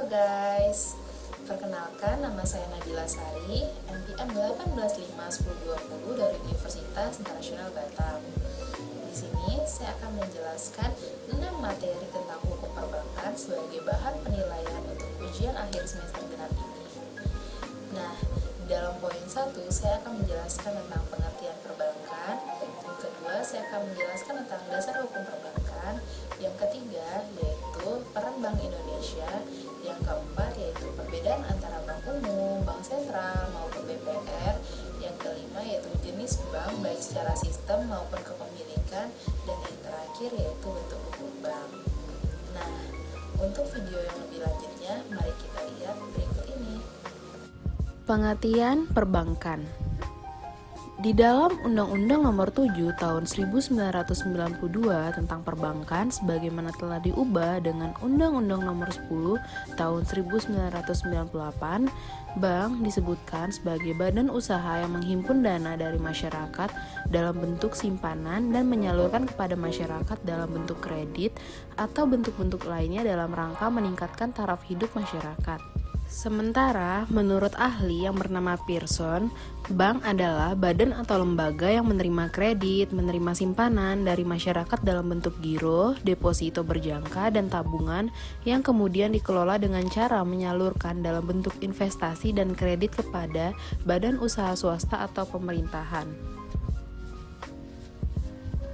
Halo guys, perkenalkan nama saya Nabila Sari, NPM 18510220 dari Universitas Internasional Batam. Di sini saya akan menjelaskan 6 materi tentang hukum perbankan sebagai bahan penilaian untuk ujian akhir semester genap ini. Nah, di dalam poin 1 saya akan menjelaskan tentang pengertian perbankan. Yang kedua, saya akan menjelaskan tentang dasar hukum perbankan. Yang ketiga, yaitu peran Bank Indonesia. Yang keempat, yaitu perbedaan antara bank umum, bank sentral, maupun BPR. Yang kelima, yaitu jenis bank baik secara sistem maupun kepemilikan. Dan yang terakhir, yaitu bentuk hukum bank. Nah, untuk video yang lebih lanjutnya, mari kita lihat berikut ini. Pengertian perbankan. Di dalam Undang-Undang Nomor 7 Tahun 1992 tentang perbankan sebagaimana telah diubah dengan Undang-Undang Nomor 10 Tahun 1998, bank disebutkan sebagai badan usaha yang menghimpun dana dari masyarakat dalam bentuk simpanan dan menyalurkan kepada masyarakat dalam bentuk kredit atau bentuk-bentuk lainnya dalam rangka meningkatkan taraf hidup masyarakat. Sementara, menurut ahli yang bernama Pearson, bank adalah badan atau lembaga yang menerima kredit, menerima simpanan dari masyarakat dalam bentuk giro, deposito berjangka, dan tabungan yang kemudian dikelola dengan cara menyalurkan dalam bentuk investasi dan kredit kepada badan usaha swasta atau pemerintahan.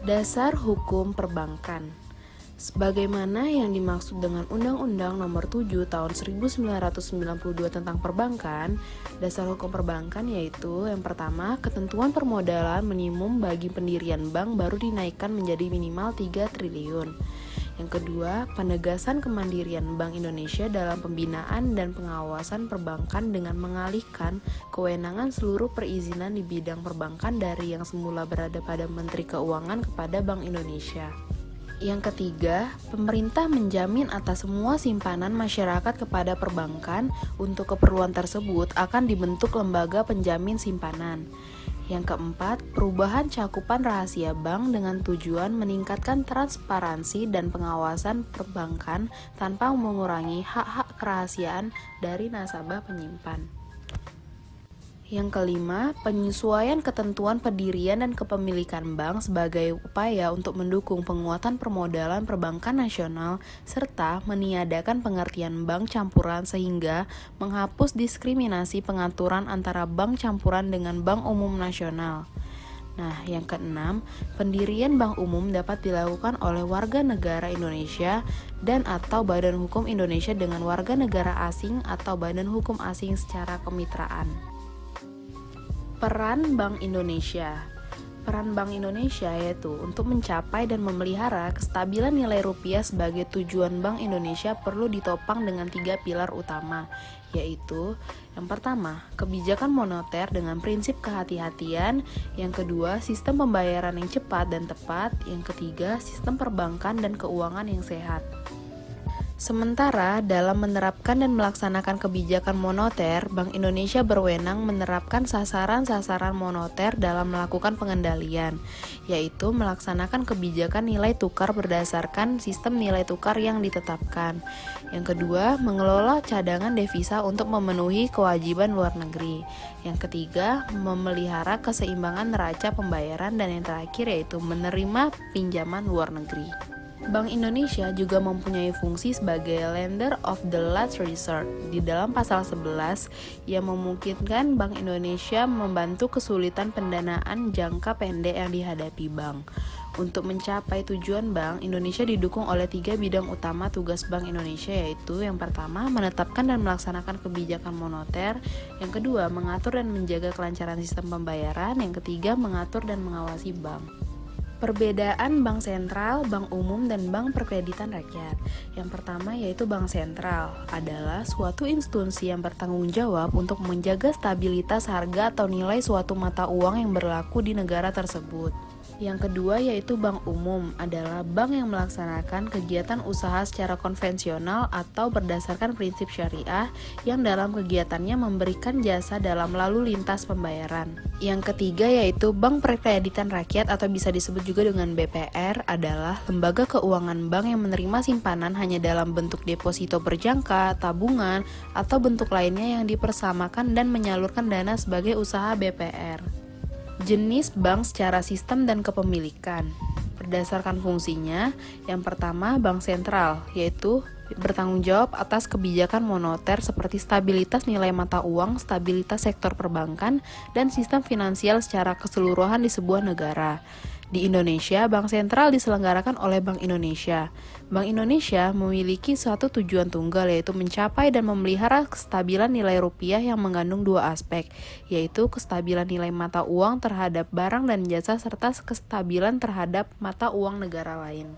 Dasar hukum perbankan. Sebagaimana yang dimaksud dengan Undang-Undang Nomor 7 Tahun 1992 tentang perbankan, dasar hukum perbankan yaitu yang pertama, ketentuan permodalan minimum bagi pendirian bank baru dinaikkan menjadi minimal 3 triliun. Yang kedua, penegasan kemandirian Bank Indonesia dalam pembinaan dan pengawasan perbankan dengan mengalihkan kewenangan seluruh perizinan di bidang perbankan dari yang semula berada pada Menteri Keuangan kepada Bank Indonesia. Yang ketiga, pemerintah menjamin atas semua simpanan masyarakat kepada perbankan. Untuk keperluan tersebut akan dibentuk lembaga penjamin simpanan. Yang keempat, perubahan cakupan rahasia bank dengan tujuan meningkatkan transparansi dan pengawasan perbankan tanpa mengurangi hak-hak kerahasiaan dari nasabah penyimpan. Yang kelima, penyesuaian ketentuan pendirian dan kepemilikan bank sebagai upaya untuk mendukung penguatan permodalan perbankan nasional serta meniadakan pengertian bank campuran sehingga menghapus diskriminasi pengaturan antara bank campuran dengan bank umum nasional. Nah, yang keenam, pendirian bank umum dapat dilakukan oleh warga negara Indonesia dan atau badan hukum Indonesia dengan warga negara asing atau badan hukum asing secara kemitraan. Peran Bank Indonesia. Peran Bank Indonesia yaitu untuk mencapai dan memelihara kestabilan nilai rupiah sebagai tujuan Bank Indonesia perlu ditopang dengan 3 pilar utama, yaitu yang pertama, kebijakan moneter dengan prinsip kehati-hatian, yang kedua, sistem pembayaran yang cepat dan tepat, yang ketiga, sistem perbankan dan keuangan yang sehat. Sementara dalam menerapkan dan melaksanakan kebijakan moneter, Bank Indonesia berwenang menerapkan sasaran-sasaran moneter dalam melakukan pengendalian, yaitu melaksanakan kebijakan nilai tukar berdasarkan sistem nilai tukar yang ditetapkan. Yang kedua, mengelola cadangan devisa untuk memenuhi kewajiban luar negeri. Yang ketiga, memelihara keseimbangan neraca pembayaran, dan yang terakhir yaitu menerima pinjaman luar negeri. Bank Indonesia juga mempunyai fungsi sebagai lender of the last resort. Di dalam pasal 11 yang memungkinkan Bank Indonesia membantu kesulitan pendanaan jangka pendek yang dihadapi bank. Untuk mencapai tujuan Bank Indonesia didukung oleh 3 bidang utama tugas Bank Indonesia, yaitu yang pertama, menetapkan dan melaksanakan kebijakan moneter, yang kedua, mengatur dan menjaga kelancaran sistem pembayaran, yang ketiga, mengatur dan mengawasi bank. Perbedaan bank sentral, bank umum, dan bank perkreditan rakyat. Yang pertama yaitu bank sentral adalah suatu institusi yang bertanggung jawab untuk menjaga stabilitas harga atau nilai suatu mata uang yang berlaku di negara tersebut. Yang kedua yaitu bank umum, adalah bank yang melaksanakan kegiatan usaha secara konvensional atau berdasarkan prinsip syariah yang dalam kegiatannya memberikan jasa dalam lalu lintas pembayaran. Yang ketiga yaitu bank perkreditan rakyat atau bisa disebut juga dengan BPR, adalah lembaga keuangan bank yang menerima simpanan hanya dalam bentuk deposito berjangka, tabungan, atau bentuk lainnya yang dipersamakan dan menyalurkan dana sebagai usaha BPR. Jenis bank secara sistem dan kepemilikan. Berdasarkan fungsinya, yang pertama bank sentral, yaitu bertanggung jawab atas kebijakan moneter seperti stabilitas nilai mata uang, stabilitas sektor perbankan, dan sistem finansial secara keseluruhan di sebuah negara. Di Indonesia, bank sentral diselenggarakan oleh Bank Indonesia. Bank Indonesia memiliki suatu tujuan tunggal, yaitu mencapai dan memelihara kestabilan nilai rupiah yang mengandung dua aspek, yaitu kestabilan nilai mata uang terhadap barang dan jasa serta kestabilan terhadap mata uang negara lain.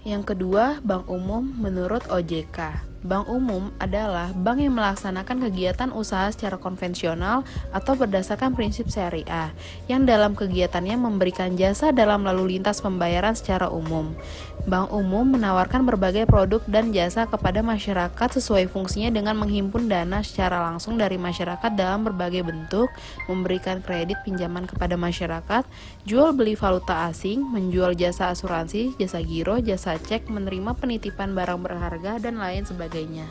Yang kedua, bank umum menurut OJK. Bank umum adalah bank yang melaksanakan kegiatan usaha secara konvensional atau berdasarkan prinsip syariah, yang dalam kegiatannya memberikan jasa dalam lalu lintas pembayaran secara umum. Bank umum menawarkan berbagai produk dan jasa kepada masyarakat sesuai fungsinya dengan menghimpun dana secara langsung dari masyarakat dalam berbagai bentuk, memberikan kredit pinjaman kepada masyarakat, jual beli valuta asing, menjual jasa asuransi, jasa giro, jasa cek, menerima penitipan barang berharga, dan lain sebagainya.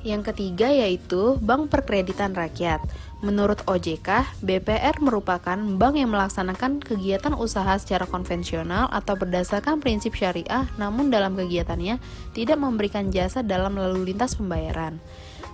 Yang ketiga yaitu bank perkreditan rakyat. Menurut OJK, BPR merupakan bank yang melaksanakan kegiatan usaha secara konvensional atau berdasarkan prinsip syariah, namun dalam kegiatannya tidak memberikan jasa dalam lalu lintas pembayaran.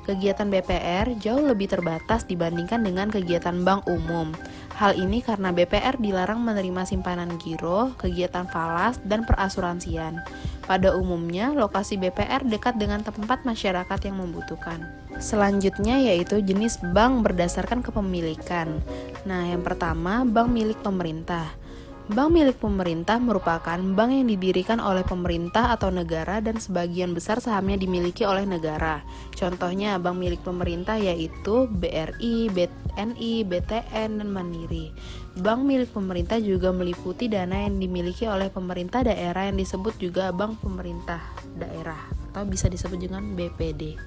Kegiatan BPR jauh lebih terbatas dibandingkan dengan kegiatan bank umum. Hal ini karena BPR dilarang menerima simpanan giro, kegiatan falas, dan perasuransian. Pada umumnya, lokasi BPR dekat dengan tempat masyarakat yang membutuhkan. Selanjutnya yaitu jenis bank berdasarkan kepemilikan. Nah, yang pertama, bank milik pemerintah. Bank milik pemerintah merupakan bank yang didirikan oleh pemerintah atau negara dan sebagian besar sahamnya dimiliki oleh negara. Contohnya bank milik pemerintah yaitu BRI, BNI, BTN, dan Mandiri. Bank milik pemerintah juga meliputi dana yang dimiliki oleh pemerintah daerah yang disebut juga bank pemerintah daerah atau bisa disebut dengan BPD.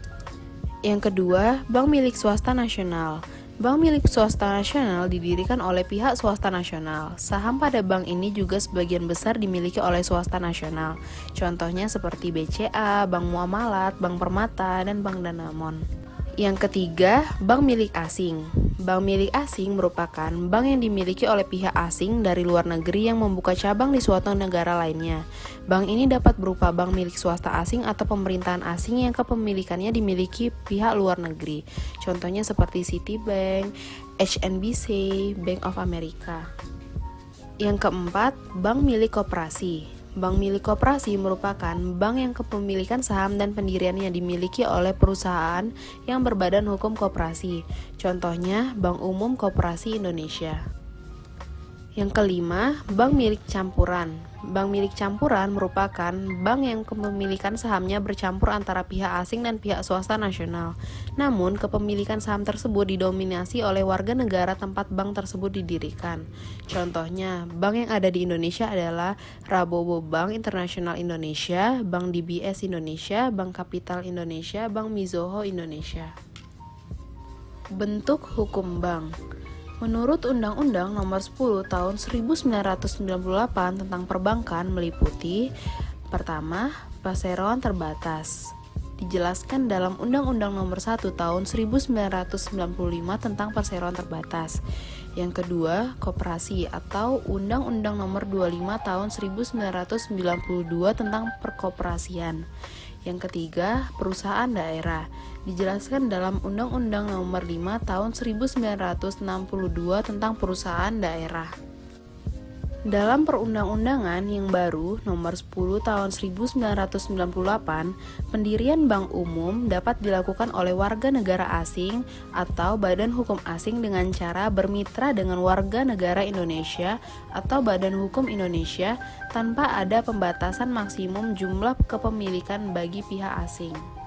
Yang kedua, bank milik swasta nasional. Bank milik swasta nasional didirikan oleh pihak swasta nasional. Saham pada bank ini juga sebagian besar dimiliki oleh swasta nasional. Contohnya seperti BCA, Bank Muamalat, Bank Permata, dan Bank Danamon. Yang ketiga, bank milik asing. Bank milik asing merupakan bank yang dimiliki oleh pihak asing dari luar negeri yang membuka cabang di suatu negara lainnya. Bank ini dapat berupa bank milik swasta asing atau pemerintahan asing yang kepemilikannya dimiliki pihak luar negeri. Contohnya seperti Citibank, HSBC, Bank of America. Yang keempat, bank milik koperasi. Bank milik koperasi merupakan bank yang kepemilikan saham dan pendiriannya dimiliki oleh perusahaan yang berbadan hukum koperasi. Contohnya, Bank Umum Koperasi Indonesia. Yang kelima, bank milik campuran. Bank milik campuran merupakan bank yang kepemilikan sahamnya bercampur antara pihak asing dan pihak swasta nasional. Namun, kepemilikan saham tersebut didominasi oleh warga negara tempat bank tersebut didirikan. Contohnya, bank yang ada di Indonesia adalah Rabobank Internasional Indonesia, Bank DBS Indonesia, Bank Kapital Indonesia, Bank Mizuho Indonesia. Bentuk hukum bank. Menurut Undang-Undang Nomor 10 Tahun 1998 tentang perbankan meliputi: pertama, perseroan terbatas. Dijelaskan dalam Undang-Undang Nomor 1 Tahun 1995 tentang perseroan terbatas. Yang kedua, koperasi atau Undang-Undang Nomor 25 Tahun 1992 tentang perkoperasian. Yang ketiga, perusahaan daerah. Dijelaskan dalam Undang-Undang Nomor 5 Tahun 1962 tentang perusahaan daerah. Dalam perundang-undangan yang baru Nomor 10 Tahun 1998, pendirian bank umum dapat dilakukan oleh warga negara asing atau badan hukum asing dengan cara bermitra dengan warga negara Indonesia atau badan hukum Indonesia tanpa ada pembatasan maksimum jumlah kepemilikan bagi pihak asing.